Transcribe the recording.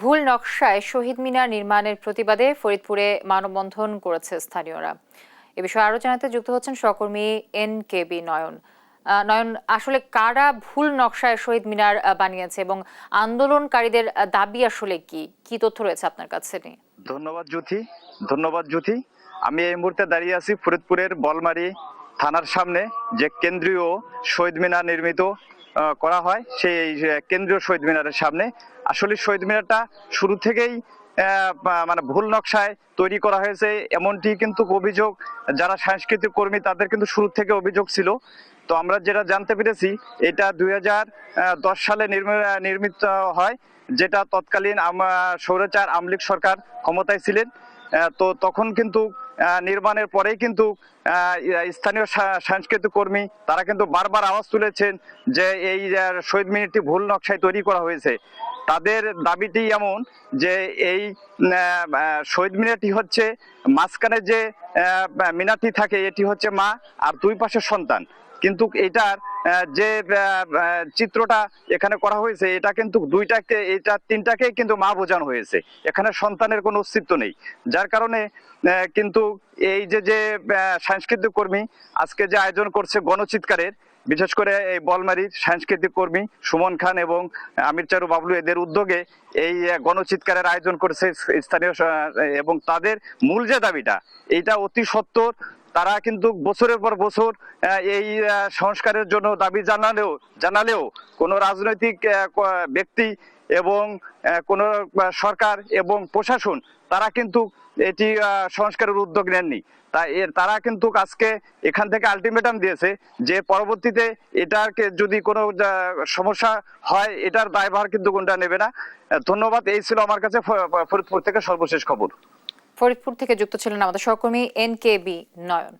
ভুল নকশায় শহীদ মিনার নির্মাণের প্রতিবাদে ফরিদপুরে মানববন্ধন করেছে স্থানীয়রা। এ বিষয়ে আরো জানাতে যুক্ত হচ্ছেন সহকর্মী NKB নয়ন। নয়ন, আসলে কারা ভুল নকশায় শহীদ মিনার বানিয়েছে এবং আন্দোলনকারীদের দাবি আসলে কি কি তথ্য রয়েছে আপনার কাছে? ধন্যবাদ জ্যোতি। আমি এই মুহূর্তে দাঁড়িয়ে আছি ফরিদপুরের বলমারী থানার সামনে, যে কেন্দ্রীয় শহীদ মিনার নির্মিত করা হয় সেই কেন্দ্রীয় শহীদ মিনারের সামনে। আসলে শহীদ মিনারটা শুরু থেকেই মানে ভুল নকশায় তৈরি করা হয়েছে, এমনটি কিন্তু অভিযোগ যারা সাংস্কৃতিক কর্মী তাদের কিন্তু শুরু থেকে অভিযোগ ছিল। তো আমরা যেটা জানতে পেরেছি, এটা 2010 সালে নির্মিত হয়, যেটা তৎকালীন স্বৈরাচার আওয়ামী লীগ সরকার ক্ষমতায় ছিলেন। তো তখন কিন্তু নির্মাণের পরেই কিন্তু স্থানীয় সাংস্কৃতিক কর্মী তারা কিন্তু বারবার আওয়াজ তুলেছেন যে এই শহীদ মিনারটি ভুল নকশায় তৈরি করা হয়েছে। তাদের দাবিটি এমন যে এই শহীদ মিনারটি হচ্ছে মাঝখানে যে মিনারটি থাকে এটি হচ্ছে মা, আর দুই পাশে সন্তান। কিন্তু এটার যে চিত্রটা এখানে করা হয়েছে এটা কিন্তু তিনটাকে কিন্তু মা বোঝানো হয়েছে, এখানে সন্তানের কোনো অস্তিত্ব নেই। যার কারণে কিন্তু এই যে সাংস্কৃতিক কর্মী আজকে যে আয়োজন করছে গণচিৎকারের, বিশেষ করে এই বলমারীর সাংস্কৃতিক কর্মী সুমন খান এবং আমির চারু বাবলু এদের উদ্যোগে এই গণচিৎকারের আয়োজন করেছে স্থানীয়, এবং তাদের মূল যে দাবিটা এইটা অতি সত্বর। তারা কিন্তু বছরের পর বছর এই সংস্কারের জন্য দাবি জানালেও কোনো রাজনৈতিক ব্যক্তি এবং কোন সরকার এবং প্রশাসন তারা কিন্তু এটি সংস্কারের উদ্যোগ নেননি। তারা কিন্তু আজকে এখান থেকে আলটিমেটাম দিয়েছে যে পরবর্তীতে এটাকে যদি কোনো সমস্যা হয় এটার দায়ভার কিন্তু কোনটা নেবে না। ধন্যবাদ। এই ছিল আমার কাছে ফরিদপুর থেকে সর্বশেষ খবর। ফরিদপুর থেকে যুক্ত ছিলেন আমাদের সহকর্মী NKB নয়ন।